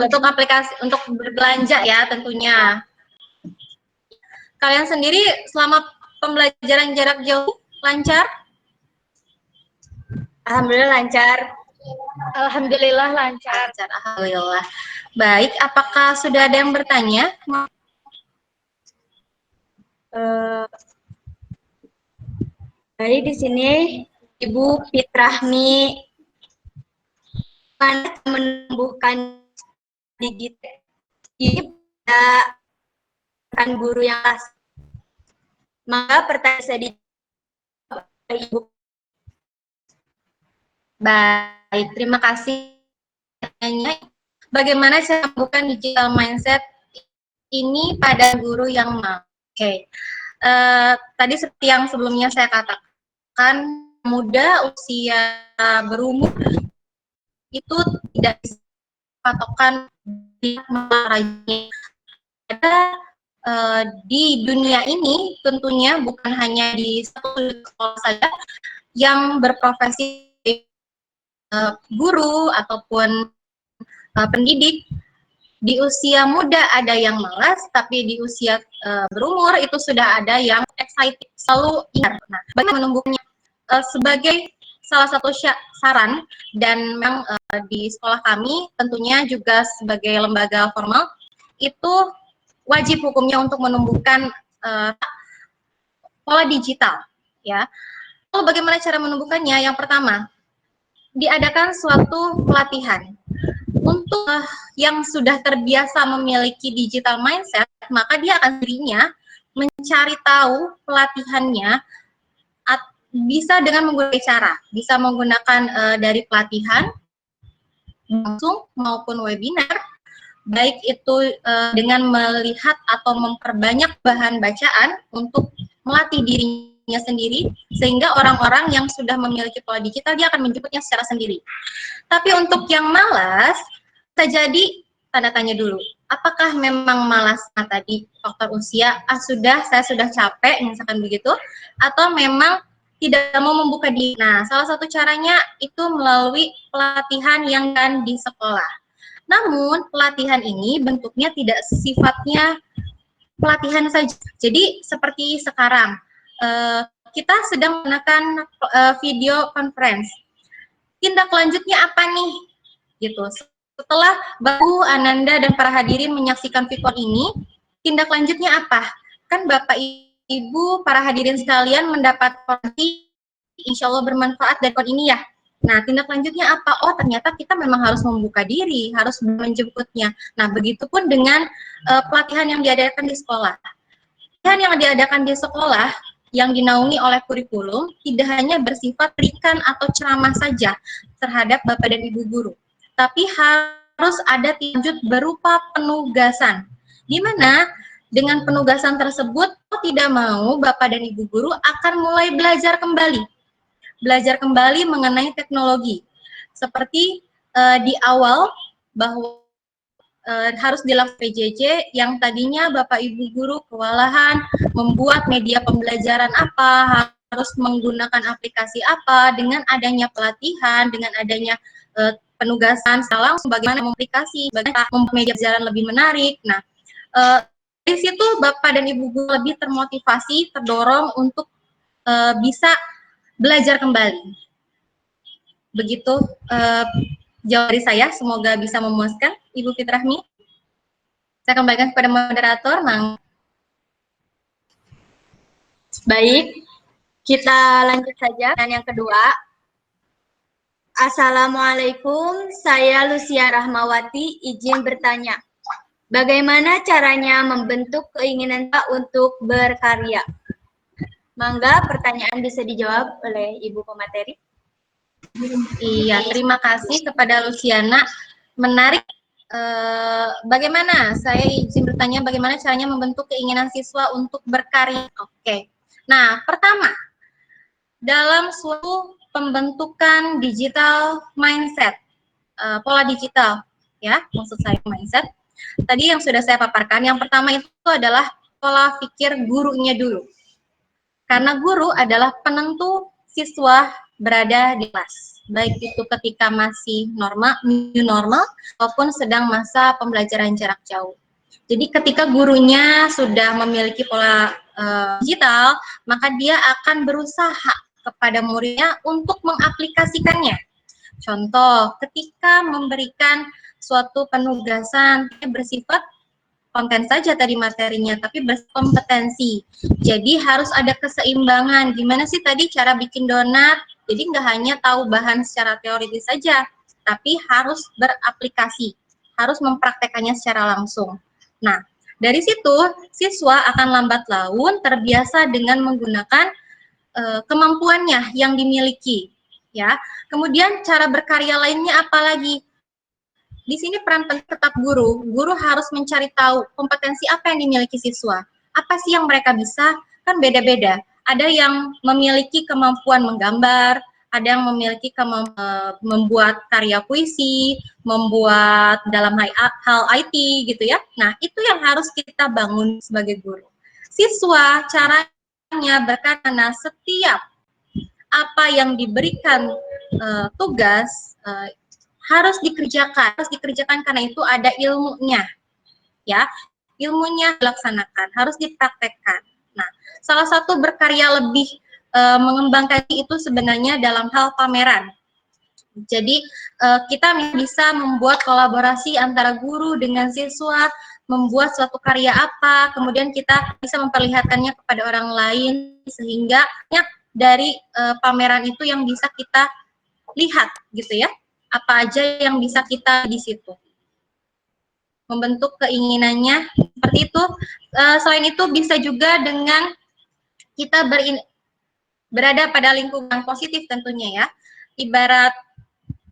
Untuk aplikasi untuk berbelanja ya tentunya. Kalian sendiri selama pembelajaran jarak jauh lancar? Alhamdulillah lancar. Alhamdulillah lancar. Alhamdulillah. Baik, apakah sudah ada yang bertanya? Jadi di sini Ibu Fitrahmi, mana menumbuhkan digital ini pada rekan guru yang kelas. Maka pertanyaan saya dijawab oleh Ibu. Baik, terima kasih. Bagaimana cara membuka digital mindset ini pada guru yang mau? Oke. Tadi seperti yang sebelumnya saya katakan, muda usia berumur itu tidak bisa patokan di rajin. Ada di dunia ini tentunya bukan hanya di satu sekolah saja yang berprofesi guru ataupun pendidik. Di usia muda ada yang malas, tapi di usia berumur itu sudah ada yang excited, selalu ingat. Nah, bagaimana menumbuhnya? Sebagai salah satu saran, dan memang di sekolah kami tentunya juga sebagai lembaga formal, itu wajib hukumnya untuk menumbuhkan pola digital. Ya. Lalu bagaimana cara menumbuhkannya? Yang pertama, diadakan suatu pelatihan. Untuk yang sudah terbiasa memiliki digital mindset, maka dia akan sendirinya mencari tahu pelatihannya bisa dengan menggunakan cara, bisa menggunakan dari pelatihan langsung maupun webinar, baik itu dengan melihat atau memperbanyak bahan bacaan untuk melatih dirinya sendiri, sehingga orang-orang yang sudah memiliki pola digital dia akan menjemputnya secara sendiri. Tapi untuk yang malas, bisa jadi tanda tanya dulu. Apakah memang malas tadi faktor usia? Saya sudah capek, misalkan begitu, atau memang tidak mau membuka diri. Nah, salah satu caranya itu melalui pelatihan yang kan di sekolah. Namun, pelatihan ini bentuknya tidak sifatnya pelatihan saja. Jadi, seperti sekarang, kita sedang menggunakan video conference. Tindak lanjutnya apa nih? Gitu. Setelah Bapak, Ananda, dan para hadirin menyaksikan video ini, tindak lanjutnya apa? Kan Bapak, Ibu, para hadirin sekalian mendapat informasi, insya Allah bermanfaat dari ini ya. Nah, tindak lanjutnya apa? Oh, ternyata kita memang harus membuka diri, harus menjemputnya. Nah, begitupun dengan pelatihan yang diadakan di sekolah. Pelatihan yang diadakan di sekolah yang dinaungi oleh kurikulum tidak hanya bersifat berikan atau ceramah saja terhadap Bapak dan Ibu guru, tapi harus ada lanjut berupa penugasan, di mana dengan penugasan tersebut tidak mau Bapak dan Ibu guru akan mulai belajar kembali mengenai teknologi, seperti di awal bahwa harus dilakukan PJJ yang tadinya Bapak Ibu guru kewalahan membuat media pembelajaran apa, harus menggunakan aplikasi apa, dengan adanya pelatihan, dengan adanya penugasan langsung bagaimana mengaplikasi, bagaimana membuat media pembelajaran lebih menarik. Nah, dari situ Bapak dan Ibu guru lebih termotivasi, terdorong untuk bisa belajar kembali. Begitu jawab dari saya, semoga bisa memuaskan Ibu Fitrahmi. Saya kembalikan kepada moderator, Mang. Baik, kita lanjut saja dengan yang kedua. Assalamualaikum, saya Lucia Rahmawati, izin bertanya. Bagaimana caranya membentuk keinginan Pak untuk berkarya? Mangga, pertanyaan bisa dijawab oleh Ibu pemateri. Iya, terima kasih kepada Luciana. Menarik. Bagaimana? Saya izin bertanya bagaimana caranya membentuk keinginan siswa untuk berkarya. Oke. Nah, pertama, dalam suatu pembentukan digital mindset, pola digital, ya, maksud saya mindset. Tadi yang sudah saya paparkan, yang pertama itu adalah pola pikir gurunya dulu. Karena guru adalah penentu siswa berada di kelas, baik itu ketika masih new normal, maupun sedang masa pembelajaran jarak jauh. Jadi ketika gurunya sudah memiliki pola digital, maka dia akan berusaha kepada muridnya untuk mengaplikasikannya. Contoh, ketika memberikan suatu penugasan bersifat konten saja tadi materinya, tapi berkompetensi. Jadi harus ada keseimbangan. Gimana sih tadi cara bikin donat? Jadi nggak hanya tahu bahan secara teoritis saja, tapi harus beraplikasi, harus mempraktekannya secara langsung. Nah, dari situ siswa akan lambat laun terbiasa dengan menggunakan kemampuannya yang dimiliki, ya. Kemudian cara berkarya lainnya apalagi? Di sini peran penting tetap guru. Guru harus mencari tahu kompetensi apa yang dimiliki siswa. Apa sih yang mereka bisa? Kan beda-beda. Ada yang memiliki kemampuan menggambar, ada yang memiliki membuat karya puisi, membuat dalam hal IT gitu ya. Nah, itu yang harus kita bangun sebagai guru. Siswa caranya berkarena setiap apa yang diberikan tugas harus dikerjakan karena itu ada ilmunya, ya, ilmunya dilaksanakan, harus dipraktekkan. Nah, salah satu berkarya lebih mengembangkan itu sebenarnya dalam hal pameran. Jadi kita bisa membuat kolaborasi antara guru dengan siswa, membuat suatu karya apa, kemudian kita bisa memperlihatkannya kepada orang lain sehingga dari pameran itu yang bisa kita lihat gitu ya. Apa aja yang bisa kita di situ. Membentuk keinginannya seperti itu. Selain itu bisa juga dengan kita berada pada lingkungan positif tentunya ya. Ibarat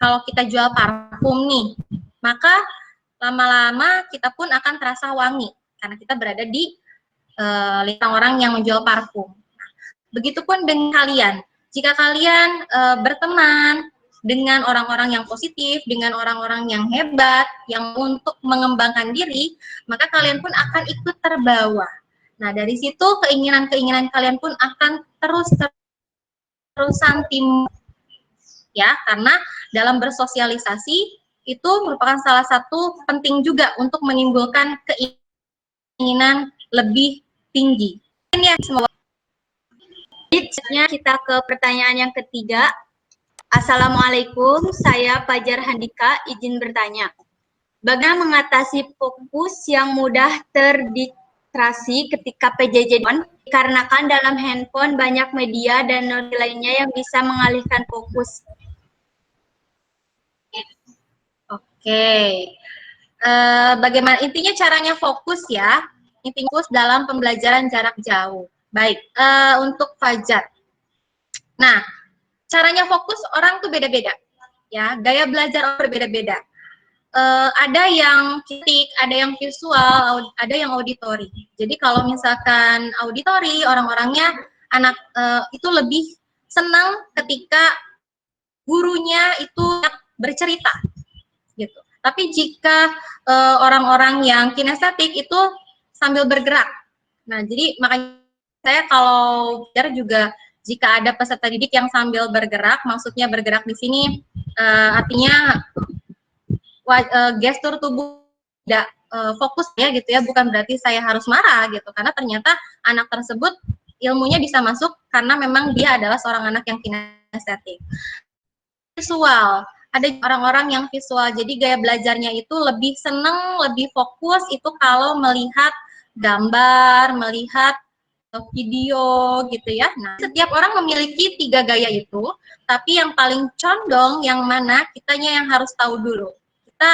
kalau kita jual parfum nih, maka lama-lama kita pun akan terasa wangi karena kita berada di lingkungan orang yang menjual parfum. Begitupun dengan kalian. Jika kalian berteman dengan orang-orang yang positif, dengan orang-orang yang hebat, yang untuk mengembangkan diri, maka kalian pun akan ikut terbawa. Nah, dari situ keinginan-keinginan kalian pun akan terusan timbul. Ya, karena dalam bersosialisasi itu merupakan salah satu penting juga untuk menimbulkan keinginan lebih tinggi. Ini ya, semoga. Selanjutnya kita ke pertanyaan yang ketiga. Assalamualaikum, saya Fajar Handika, izin bertanya. Bagaimana mengatasi fokus yang mudah terdistraksi ketika PJJ dikarenakan dalam handphone banyak media dan notifikasi lainnya yang bisa mengalihkan fokus? Oke. Bagaimana intinya caranya fokus ya? Intinya fokus dalam pembelajaran jarak jauh. Baik, untuk Fajar. Nah, caranya fokus orang tuh beda-beda, ya. Gaya belajar orang berbeda-beda. Ada yang ketik, ada yang visual, ada yang auditori. Jadi kalau misalkan auditori, orang-orangnya anak itu lebih senang ketika gurunya itu bercerita, gitu. Tapi jika orang-orang yang kinestetik itu sambil bergerak. Nah, jadi makanya saya kalau belajar juga jika ada peserta didik yang sambil bergerak, maksudnya bergerak di sini artinya gestur tubuh tidak fokus ya gitu ya, bukan berarti saya harus marah gitu, karena ternyata anak tersebut ilmunya bisa masuk karena memang dia adalah seorang anak yang kinestetik. Visual, ada orang-orang yang visual, jadi gaya belajarnya itu lebih seneng, lebih fokus itu kalau melihat gambar, melihat video gitu ya. Nah, setiap orang memiliki 3 gaya itu, tapi yang paling condong yang mana kitanya yang harus tahu dulu. Kita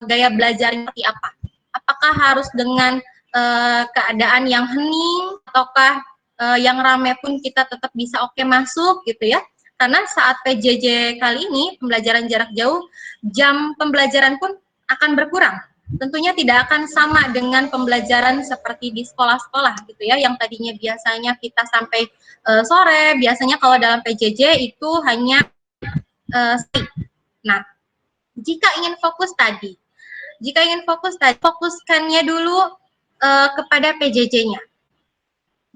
gaya belajar seperti apa? Apakah harus dengan keadaan yang hening, ataukah yang ramai pun kita tetap bisa oke masuk gitu ya? Karena saat PJJ kali ini, pembelajaran jarak jauh, jam pembelajaran pun akan berkurang. Tentunya tidak akan sama dengan pembelajaran seperti di sekolah-sekolah gitu ya, yang tadinya biasanya kita sampai sore, biasanya kalau dalam PJJ itu hanya Nah, jika ingin fokus tadi, fokuskannya dulu kepada PJJ-nya.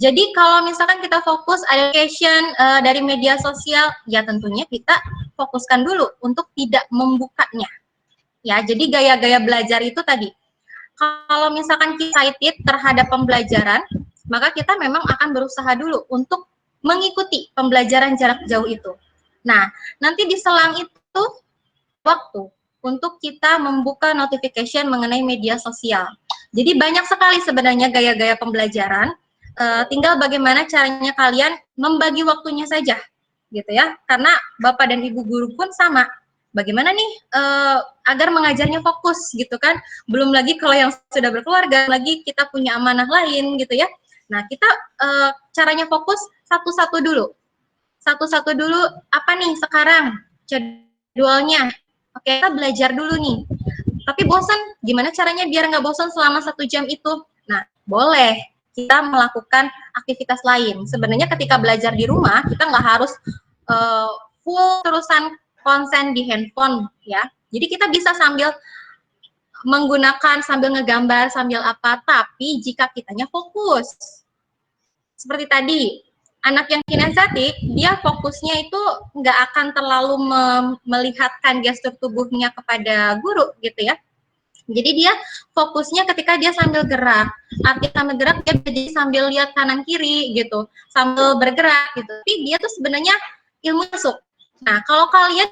Jadi kalau misalkan kita fokus education dari media sosial, ya tentunya kita fokuskan dulu untuk tidak membukanya. Ya, jadi gaya-gaya belajar itu tadi. Kalau misalkan kita excited terhadap pembelajaran, maka kita memang akan berusaha dulu untuk mengikuti pembelajaran jarak jauh itu. Nah, nanti di selang itu waktu untuk kita membuka notification mengenai media sosial. Jadi banyak sekali sebenarnya gaya-gaya pembelajaran. Tinggal bagaimana caranya kalian membagi waktunya saja, gitu ya. Karena Bapak dan Ibu guru pun sama. Bagaimana nih agar mengajarnya fokus, gitu kan? Belum lagi kalau yang sudah berkeluarga, lagi kita punya amanah lain, gitu ya. Nah, kita caranya fokus satu-satu dulu. Satu-satu dulu, apa nih sekarang jadwalnya? Oke, kita belajar dulu nih. Tapi bosan, gimana caranya biar nggak bosan selama 1 jam itu? Nah, boleh kita melakukan aktivitas lain. Sebenarnya ketika belajar di rumah, kita nggak harus full terusan konsen di handphone, ya. Jadi kita bisa sambil menggunakan, sambil ngegambar, sambil apa, tapi jika kitanya fokus. Seperti tadi, anak yang kinestetik, dia fokusnya itu nggak akan terlalu melihatkan gestur tubuhnya kepada guru, gitu ya. Jadi dia fokusnya ketika dia sambil gerak. Arti sambil gerak dia jadi sambil lihat kanan kiri gitu, sambil bergerak gitu. Tapi dia tuh sebenarnya ilmu masuk. Nah, kalau kalian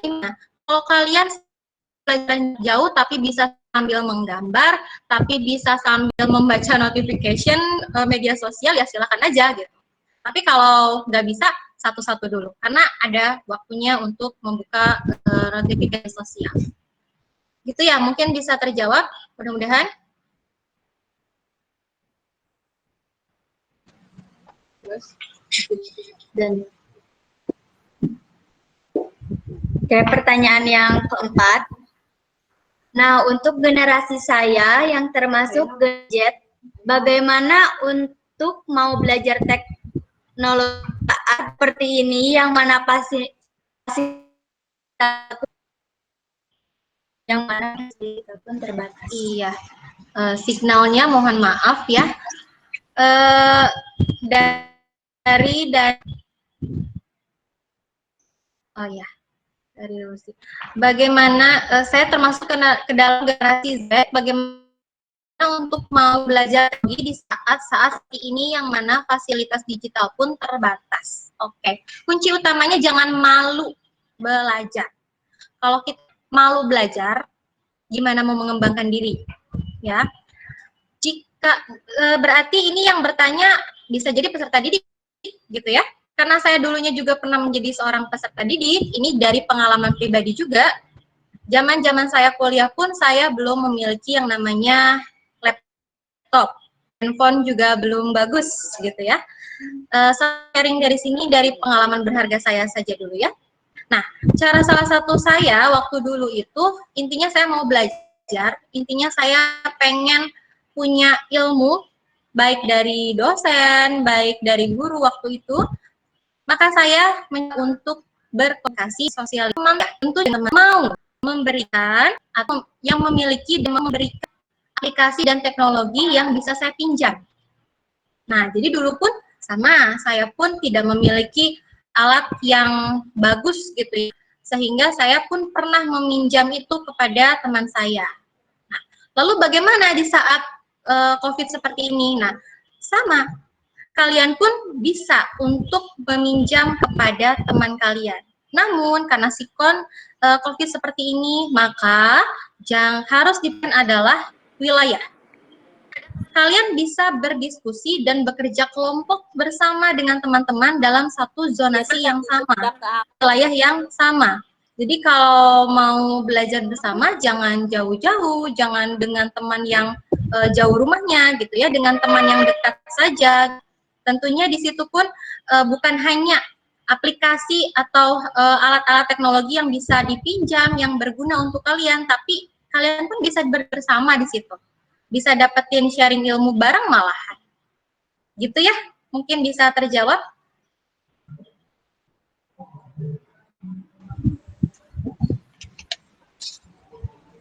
pelajaran jauh tapi bisa sambil menggambar, tapi bisa sambil membaca notification media sosial, ya silakan aja gitu. Tapi kalau nggak bisa, satu-satu dulu karena ada waktunya untuk membuka notifikasi sosial. Gitu ya, mungkin bisa terjawab, mudah-mudahan. Dan oke, pertanyaan yang keempat. Nah, untuk generasi saya yang termasuk gadget, bagaimana untuk mau belajar teknologi seperti ini yang mana pasti yang mana pun terbatas. Iya, signalnya mohon maaf ya. Dari oh ya, dari Lucy. Bagaimana saya termasuk ke dalam generasi Z, bagaimana untuk mau belajar lagi di saat-saat seperti ini yang mana fasilitas digital pun terbatas. Oke, kunci utamanya jangan malu belajar. Kalau kita malu belajar, gimana mau mengembangkan diri? Ya, jika berarti ini yang bertanya bisa jadi peserta didik, gitu ya. Karena saya dulunya juga pernah menjadi seorang peserta didik, ini dari pengalaman pribadi juga. Zaman-zaman saya kuliah pun saya belum memiliki yang namanya laptop, handphone juga belum bagus, gitu ya. Sharing dari sini dari pengalaman berharga saya saja dulu ya. Nah, cara salah satu saya waktu dulu itu intinya saya mau belajar, intinya saya pengen punya ilmu baik dari dosen, baik dari guru waktu itu, maka saya untuk berkomunikasi sosial. Tentu teman mau memberikan atau yang memiliki dan memberikan aplikasi dan teknologi yang bisa saya pinjam. Nah, jadi dulu pun sama, saya pun tidak memiliki alat yang bagus gitu ya, sehingga saya pun pernah meminjam itu kepada teman saya. Nah, lalu bagaimana di saat COVID seperti ini? Nah, sama, kalian pun bisa untuk meminjam kepada teman kalian. Namun karena sikon COVID seperti ini, maka yang harus dipilih adalah wilayah. Kalian bisa berdiskusi dan bekerja kelompok bersama dengan teman-teman dalam satu zonasi yang sama, wilayah yang sama. Jadi kalau mau belajar bersama, jangan jauh-jauh, jangan dengan teman yang jauh rumahnya, gitu ya, dengan teman yang dekat saja. Tentunya di situ pun bukan hanya aplikasi atau alat-alat teknologi yang bisa dipinjam, yang berguna untuk kalian, tapi kalian pun bisa bersama di situ. Bisa dapetin sharing ilmu bareng malahan. Gitu ya, mungkin bisa terjawab.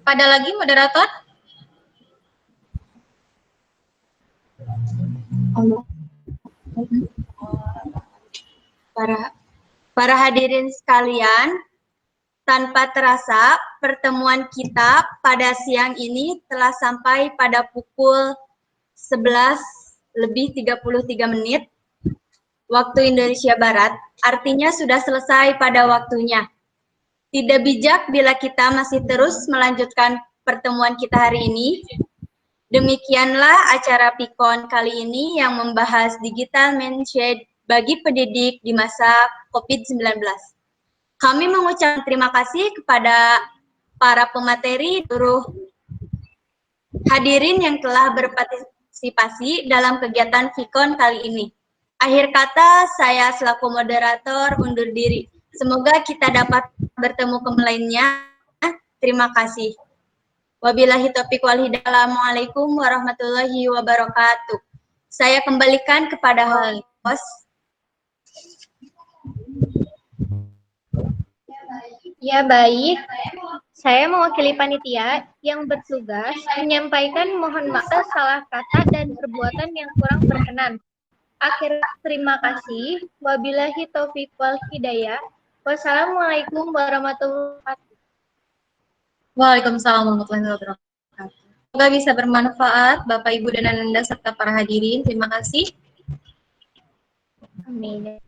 Ada lagi moderator? Para hadirin sekalian, tanpa terasa pertemuan kita pada siang ini telah sampai pada pukul 11:33 waktu Indonesia Barat, artinya sudah selesai pada waktunya. Tidak bijak bila kita masih terus melanjutkan pertemuan kita hari ini. Demikianlah acara PIKON kali ini yang membahas digital mindset bagi pendidik di masa COVID-19. Kami mengucapkan terima kasih kepada para pemateri, seluruh hadirin yang telah berpartisipasi dalam kegiatan PIKON kali ini. Akhir kata, saya selaku moderator undur diri. Semoga kita dapat bertemu kembali lainnya. Terima kasih. Wabillahi taufiq wal hidayah. Assalamualaikum warahmatullahi wabarakatuh. Saya kembalikan kepada host. Ya, baik. Saya mewakili panitia yang bertugas menyampaikan mohon maaf atas salah kata dan perbuatan yang kurang berkenan. Akhir terima kasih. Wabillahi taufiq wal hidayah. Wassalamualaikum warahmatullahi wabarakatuh. Waalaikumsalam warahmatullahi wabarakatuh. Semoga bisa bermanfaat, Bapak, Ibu, dan Anda serta para hadirin. Terima kasih. Amin.